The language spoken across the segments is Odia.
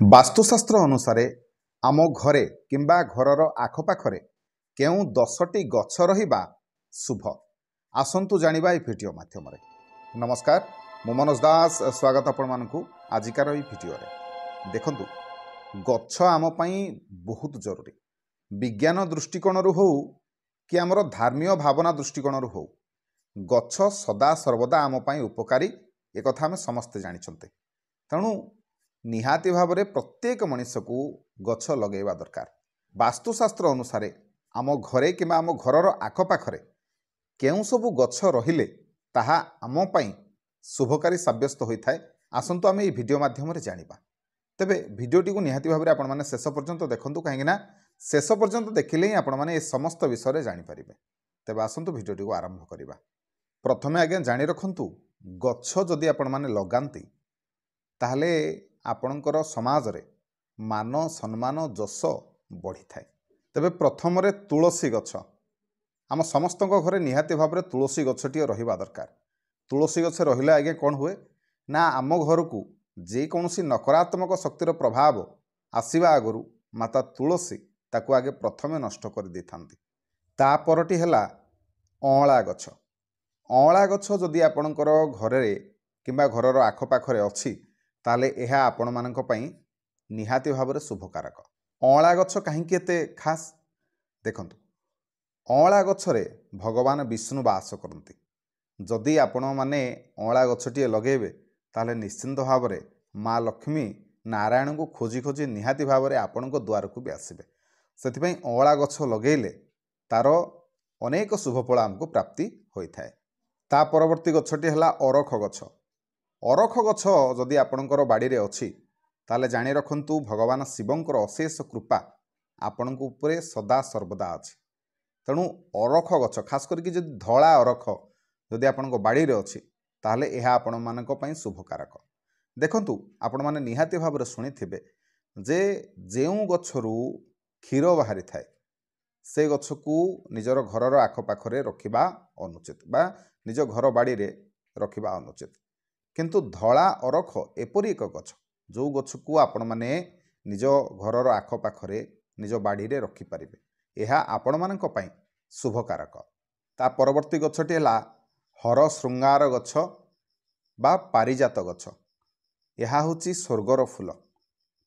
ବାସ୍ତୁଶାସ୍ତ୍ର ଅନୁସାରେ ଆମ ଘରେ କିମ୍ବା ଘରର ଆଖପାଖରେ କେଉଁ 10ଟି ଗଛ ରହିବା ଶୁଭ? ଆସନ୍ତୁ ଜାଣିବା ଏହି ଭିଡ଼ିଓ ମାଧ୍ୟମରେ। ନମସ୍କାର, ମୁଁ ମନୋଜ ଦାସ, ସ୍ୱାଗତ ଆପଣମାନଙ୍କୁ ଆଜିକାର ଏହି ଭିଡ଼ିଓରେ। ଦେଖନ୍ତୁ, ଗଛ ଆମ ପାଇଁ ବହୁତ ଜରୁରୀ। ବିଜ୍ଞାନ ଦୃଷ୍ଟିକୋଣରୁ ହେଉ କି ଆମର ଧାର୍ମୀୟ ଭାବନା ଦୃଷ୍ଟିକୋଣରୁ ହେଉ, ଗଛ ସଦା ସର୍ବଦା ଆମ ପାଇଁ ଉପକାରୀ, ଏକଥା ଆମେ ସମସ୍ତେ ଜାଣିଛନ୍ତି। ତେଣୁ ନିହାତି ଭାବରେ ପ୍ରତ୍ୟେକ ମଣିଷକୁ ଗଛ ଲଗାଇବା ଦରକାର। ବାସ୍ତୁଶାସ୍ତ୍ର ଅନୁସାରେ ଆମ ଘରେ କିମ୍ବା ଆମ ଘରର ଆଖପାଖରେ କେଉଁ ସବୁ ଗଛ ରହିଲେ ତାହା ଆମ ପାଇଁ ଶୁଭକାରୀ ସାବ୍ୟସ୍ତ ହୋଇଥାଏ, ଆସନ୍ତୁ ଆମେ ଏହି ଭିଡ଼ିଓ ମାଧ୍ୟମରେ ଜାଣିବା। ତେବେ ଭିଡ଼ିଓଟିକୁ ନିହାତି ଭାବରେ ଆପଣମାନେ ଶେଷ ପର୍ଯ୍ୟନ୍ତ ଦେଖନ୍ତୁ, କାହିଁକିନା ଶେଷ ପର୍ଯ୍ୟନ୍ତ ଦେଖିଲେ ହିଁ ଆପଣମାନେ ଏ ସମସ୍ତ ବିଷୟରେ ଜାଣିପାରିବେ। ତେବେ ଆସନ୍ତୁ ଭିଡ଼ିଓଟିକୁ ଆରମ୍ଭ କରିବା। ପ୍ରଥମେ ଆଜ୍ଞା ଜାଣି ରଖନ୍ତୁ, ଗଛ ଯଦି ଆପଣମାନେ ଲଗାନ୍ତି ତାହେଲେ ଆପଣଙ୍କର ସମାଜରେ ମାନ ସମ୍ମାନ ଯଶ ବଢ଼ିଥାଏ। ତେବେ ପ୍ରଥମରେ ତୁଳସୀ ଗଛ, ଆମ ସମସ୍ତଙ୍କ ଘରେ ନିହାତି ଭାବରେ ତୁଳସୀ ଗଛଟିଏ ରହିବା ଦରକାର। ତୁଳସୀ ଗଛ ରହିଲେ ଆଜ୍ଞା କ'ଣ ହୁଏ ନା, ଆମ ଘରକୁ ଯେକୌଣସି ନକାରାତ୍ମକ ଶକ୍ତିର ପ୍ରଭାବ ଆସିବା ଆଗରୁ ମାତା ତୁଳସୀ ତାକୁ ଆଗେ ପ୍ରଥମେ ନଷ୍ଟ କରିଦେଇଥାନ୍ତି। ତାପରଟି ହେଲା ଅଁଳା ଗଛ। ଅଁଳା ଗଛ ଯଦି ଆପଣଙ୍କର ଘରେ କିମ୍ବା ଘରର ଆଖପାଖରେ ଅଛି ତାହେଲେ ଏହା ଆପଣମାନଙ୍କ ପାଇଁ ନିହାତି ଭାବରେ ଶୁଭକାରକ। ଅଁଳା ଗଛ କାହିଁକି ଏତେ ଖାସ୍? ଦେଖନ୍ତୁ, ଅଁଳା ଗଛରେ ଭଗବାନ ବିଷ୍ଣୁ ବାସ କରନ୍ତି। ଯଦି ଆପଣମାନେ ଅଁଳା ଗଛଟିଏ ଲଗାଇବେ ତାହେଲେ ନିଶ୍ଚିନ୍ତ ଭାବରେ ମା ଲକ୍ଷ୍ମୀ ନାରାୟଣଙ୍କୁ ଖୋଜି ଖୋଜି ନିହାତି ଭାବରେ ଆପଣଙ୍କ ଦ୍ୱାରକୁ ବି ଆସିବେ। ସେଥିପାଇଁ ଅଁଳା ଗଛ ଲଗାଇଲେ ତା'ର ଅନେକ ଶୁଭଫଳ ଆମକୁ ପ୍ରାପ୍ତି ହୋଇଥାଏ। ତା ପରବର୍ତ୍ତୀ ଗଛଟି ହେଲା ଅରଖ ଗଛ। ଅରଖ ଗଛ ଯଦି ଆପଣଙ୍କର ବାଡ଼ିରେ ଅଛି ତାହେଲେ ଜାଣି ରଖନ୍ତୁ, ଭଗବାନ ଶିବଙ୍କର ଅଶେଷ କୃପା ଆପଣଙ୍କ ଉପରେ ସଦା ସର୍ବଦା ଅଛି। ତେଣୁ ଅରଖ ଗଛ, ଖାସ୍ କରିକି ଯଦି ଧଳା ଅରଖ ଯଦି ଆପଣଙ୍କ ବାଡ଼ିରେ ଅଛି ତାହେଲେ ଏହା ଆପଣମାନଙ୍କ ପାଇଁ ଶୁଭକାରକ। ଦେଖନ୍ତୁ, ଆପଣମାନେ ନିହାତି ଭାବରେ ଶୁଣିଥିବେ ଯେ ଯେଉଁ ଗଛରୁ କ୍ଷୀର ବାହାରିଥାଏ ସେ ଗଛକୁ ନିଜର ଘରର ଆଖପାଖରେ ରଖିବା ଅନୁଚିତ ବା ନିଜ ଘର ବାଡ଼ିରେ ରଖିବା ଅନୁଚିତ। କିନ୍ତୁ ଧଳା ଅରଖ ଏପରି ଏକ ଗଛ ଯେଉଁ ଗଛକୁ ଆପଣମାନେ ନିଜ ଘରର ଆଖପାଖରେ ନିଜ ବାଡ଼ିରେ ରଖିପାରିବେ। ଏହା ଆପଣମାନଙ୍କ ପାଇଁ ଶୁଭକାରକ। ତା ପରବର୍ତ୍ତୀ ଗଛଟି ହେଲା ହରଶୃଙ୍ଗାର ଗଛ ବା ପାରିଜାତ ଗଛ। ଏହା ହେଉଛି ସ୍ୱର୍ଗର ଫୁଲ।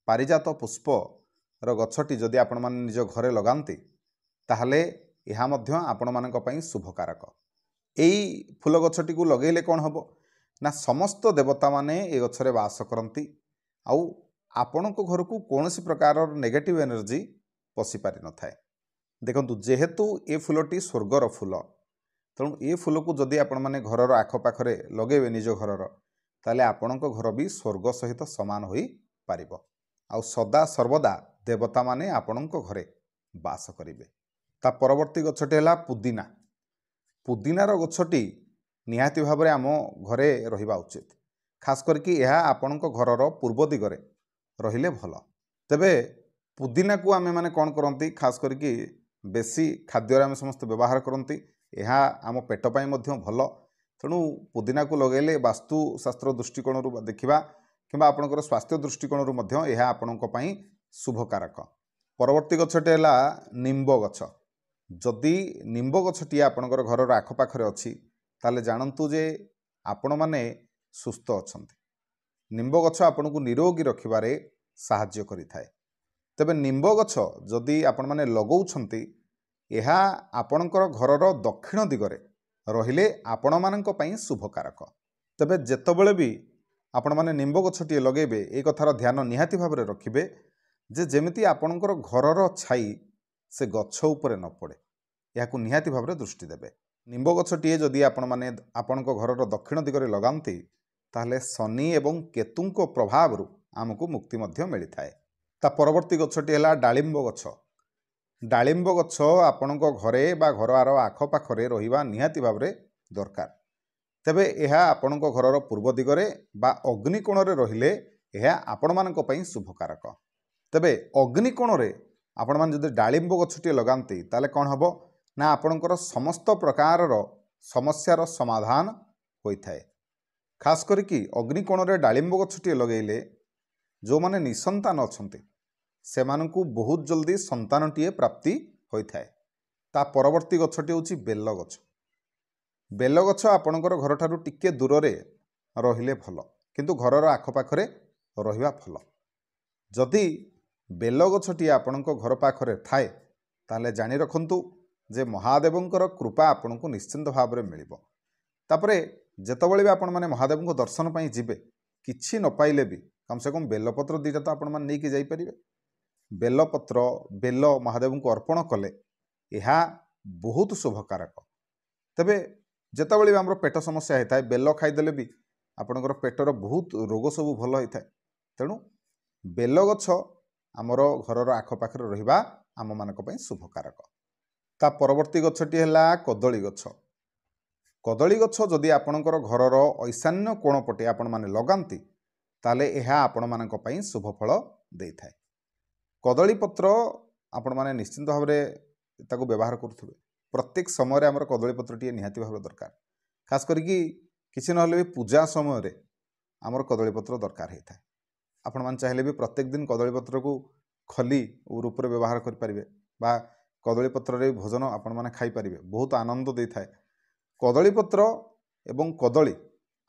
ପାରିଜାତ ପୁଷ୍ପର ଗଛଟି ଯଦି ଆପଣମାନେ ନିଜ ଘରେ ଲଗାନ୍ତି ତାହେଲେ ଏହା ମଧ୍ୟ ଆପଣମାନଙ୍କ ପାଇଁ ଶୁଭକାରକ। ଏଇ ଫୁଲ ଗଛଟିକୁ ଲଗାଇଲେ କ'ଣ ହେବ ନା, ସମସ୍ତ ଦେବତାମାନେ ଏ ଗଛରେ ବାସ କରନ୍ତି ଆଉ ଆପଣଙ୍କ ଘରକୁ କୌଣସି ପ୍ରକାରର ନେଗେଟିଭ୍ ଏନର୍ଜି ପଶିପାରିନଥାଏ। ଦେଖନ୍ତୁ, ଯେହେତୁ ଏ ଫୁଲଟି ସ୍ୱର୍ଗର ଫୁଲ, ତେଣୁ ଏ ଫୁଲକୁ ଯଦି ଆପଣମାନେ ଘରର ଆଖପାଖରେ ଲଗାଇବେ ନିଜ ଘରର, ତାହେଲେ ଆପଣଙ୍କ ଘର ବି ସ୍ୱର୍ଗ ସହିତ ସମାନ ହୋଇପାରିବ ଆଉ ସଦା ସର୍ବଦା ଦେବତାମାନେ ଆପଣଙ୍କ ଘରେ ବାସ କରିବେ। ତା ପରବର୍ତ୍ତୀ ଗଛଟି ହେଲା ପୁଦିନା। ପୁଦିନାର ଗଛଟି ନିହାତି ଭାବରେ ଆମ ଘରେ ରହିବା ଉଚିତ। ଖାସ୍ କରିକି ଏହା ଆପଣଙ୍କ ଘରର ପୂର୍ବ ଦିଗରେ ରହିଲେ ଭଲ। ତେବେ ପୁଦିନାକୁ ଆମେମାନେ କ'ଣ କରନ୍ତି, ଖାସ୍ କରିକି ବେଶୀ ଖାଦ୍ୟରେ ଆମେ ସମସ୍ତେ ବ୍ୟବହାର କରନ୍ତି। ଏହା ଆମ ପେଟ ପାଇଁ ମଧ୍ୟ ଭଲ। ତେଣୁ ପୁଦିନାକୁ ଲଗାଇଲେ ବାସ୍ତୁଶାସ୍ତ୍ର ଦୃଷ୍ଟିକୋଣରୁ ଦେଖିବା କିମ୍ବା ଆପଣଙ୍କର ସ୍ୱାସ୍ଥ୍ୟ ଦୃଷ୍ଟିକୋଣରୁ ମଧ୍ୟ ଏହା ଆପଣଙ୍କ ପାଇଁ ଶୁଭକାରକ। ପରବର୍ତ୍ତୀ ଗଛଟି ହେଲା ନିମ୍ବ ଗଛ। ଯଦି ନିମ୍ବ ଗଛଟିଏ ଆପଣଙ୍କର ଘରର ଆଖପାଖରେ ଅଛି ତାହେଲେ ଜାଣନ୍ତୁ ଯେ ଆପଣମାନେ ସୁସ୍ଥ ଅଛନ୍ତି। ନିମ୍ବ ଗଛ ଆପଣଙ୍କୁ ନିରୋଗୀ ରଖିବାରେ ସାହାଯ୍ୟ କରିଥାଏ। ତେବେ ନିମ୍ବ ଗଛ ଯଦି ଆପଣମାନେ ଲଗାଉଛନ୍ତି, ଏହା ଆପଣଙ୍କର ଘରର ଦକ୍ଷିଣ ଦିଗରେ ରହିଲେ ଆପଣମାନଙ୍କ ପାଇଁ ଶୁଭକାରକ। ତେବେ ଯେତେବେଳେ ବି ଆପଣମାନେ ନିମ୍ବ ଗଛଟିଏ ଲଗାଇବେ ଏ କଥାର ଧ୍ୟାନ ନିହାତି ଭାବରେ ରଖିବେ ଯେ ଯେମିତି ଆପଣଙ୍କର ଘରର ଛାଇ ସେ ଗଛ ଉପରେ ନ ପଡ଼େ, ଏହାକୁ ନିହାତି ଭାବରେ ଦୃଷ୍ଟି ଦେବେ। ନିମ୍ବ ଗଛଟିଏ ଯଦି ଆପଣମାନେ ଆପଣଙ୍କ ଘରର ଦକ୍ଷିଣ ଦିଗରେ ଲଗାନ୍ତି ତାହେଲେ ଶନି ଏବଂ କେତୁଙ୍କ ପ୍ରଭାବରୁ ଆମକୁ ମୁକ୍ତି ମଧ୍ୟ ମିଳିଥାଏ। ତା ପରବର୍ତ୍ତୀ ଗଛଟି ହେଲା ଡାଳିମ୍ବ ଗଛ। ଡାଳିମ୍ବ ଗଛ ଆପଣଙ୍କ ଘରେ ବା ଘରର ଆଖପାଖରେ ରହିବା ନିହାତି ଭାବରେ ଦରକାର। ତେବେ ଏହା ଆପଣଙ୍କ ଘରର ପୂର୍ବ ଦିଗରେ ବା ଅଗ୍ନିକୋଣରେ ରହିଲେ ଏହା ଆପଣମାନଙ୍କ ପାଇଁ ଶୁଭକାରକ। ତେବେ ଅଗ୍ନିକୋଣରେ ଆପଣମାନେ ଯଦି ଡାଳିମ୍ବ ଗଛଟିଏ ଲଗାନ୍ତି ତାହେଲେ କ'ଣ ହେବ ନା, ଆପଣଙ୍କର ସମସ୍ତ ପ୍ରକାରର ସମସ୍ୟାର ସମାଧାନ ହୋଇଥାଏ। ଖାସ୍ କରିକି ଅଗ୍ନିକୋଣରେ ଡାଳିମ୍ବ ଗଛଟିଏ ଲଗାଇଲେ जो माने निसंतान अछंती सेमानंकु बहुत जल्दी संतानटीए प्राप्ति होइथाए। ता परवर्ती गछटी होची बेल गछ। बेल गछ आपणकर घर ठारू टिके दूर रे रहिले भल, किंतु घरर आखपाखरे रहिबा भल। जदि बेल गछटी आपणक घर पाखरे थाए ताले जानि रखंतु जे महादेवंकर कृपा आपणको निश्चिंत भाव में मिलिबो। तापरे जेतबळे भी आपण माने महादेवंको दर्शन पई जिबे किछि न पाइले भी कम से कम बेलपत्र दुईटा तो आपण माने नेकी जाई परिबे। बेलपत्र बेल महादेवंको अर्पण कले यह बहुत शुभकारक। तेबे जेतबळे भी हमरो पेट समस्या होता है बेल खाइदेले भी आपणकर पेटर बहुत रोग सब भल होता है। तेणु बेल गछ आमर घरर आखपाखरे रहिबा आम मानक पई शुभकारक। ता परवर्ती गछटी है कदली गछ। कदली गछ जदि आपणकर घरर ईशान्य कोण पटे आपण माने लगांती ताले एहा आपण मानक पई शुभ फल देइथाय। कदली पत्र आपण माने निश्चिंत भाव में ताको व्यवहार करुथुबे। प्रत्येक समय रे हमर कदली पत्रटी निहाती भाव दरकार। खास करिकी किछि नहले भी पूजा समय रे हमर कदली पत्र दरकार होता है। आपण मान चाहिले भी प्रत्येक दिन कदली पत्र को खली रूप में व्यवहार कर परिबे बा कदली पत्र रे भोजन आपण माने खाई परिबे। बहुत आनंद देइथाय। कदली पत्र एवं कदली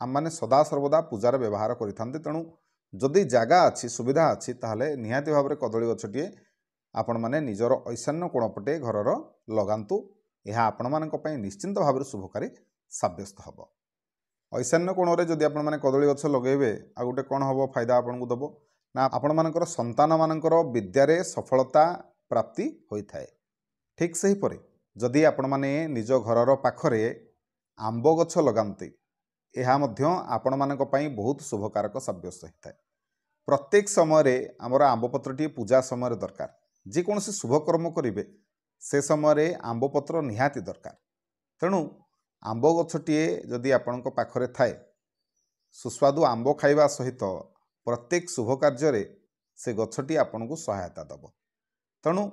आम माने सदा सर्वदा पूजार व्यवहार करिथान्ते। तेणु जदि जागा अच्छी सुविधा अच्छी ताहले निहाती भाव में कदली गछटिए आपण माने निजर ईशान्य कोण पटे घरर लगांतु। यह आपण मानक पई निश्चिंत भाव में शुभकारी साब्यस्त हबो। ईशान्य कोण रे जदि आपण माने कदली गछ लगेबे आ गोटे कोण हबो फायदा आपनकु दबो ना आपण मानकर संतान मानकर विद्यारे सफलता प्राप्ति होइथाय। ठीक सही परे जदि आपण माने निज घरर पाखरे आंब गछ लगांती यह मध्य आपण मानक पई बहुत शुभकारक साब्यस्त होइथाय। प्रत्येक समय रे हमर आंब पत्रटी पूजा समय रे दरकार। जे कोनसे शुभ कर्म करिवे से समय रे आंब पत्र निहाती दरकार। तेणु आंब गछटिए जदि आपणक पाखरे थाए सुस्वादु आंब खाइबा सहित प्रत्येक शुभ कार्य रे से गछटी आपणकु सहायता दब। तेणु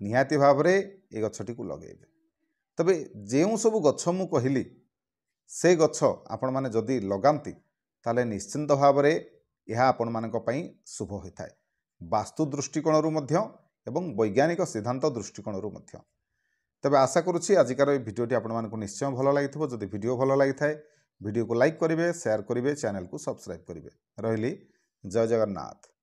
निहाती भाव रे ए गछटी को लगेबे। तबे जेउ सब गछ मु कहिली से गछ आपण माने जदि लगांती ताले निश्चिंत भाव रे यह आपण मानक पई शुभ होइथाय। वास्तु दृष्टिकोण मध्य एवं वैज्ञानिक सिद्धांत दृष्टिकोण मध्य। तबे आशा करुछि आजिकार ए भिडियोटी आपण मानक निश्चय भल लागिथिबो। जदि भिडियो भल लागिथाय भिडियो को लाइक करिवे, शेयर करिवे, चैनल को सब्सक्राइब करिवे। रहिली जय जगन्नाथ।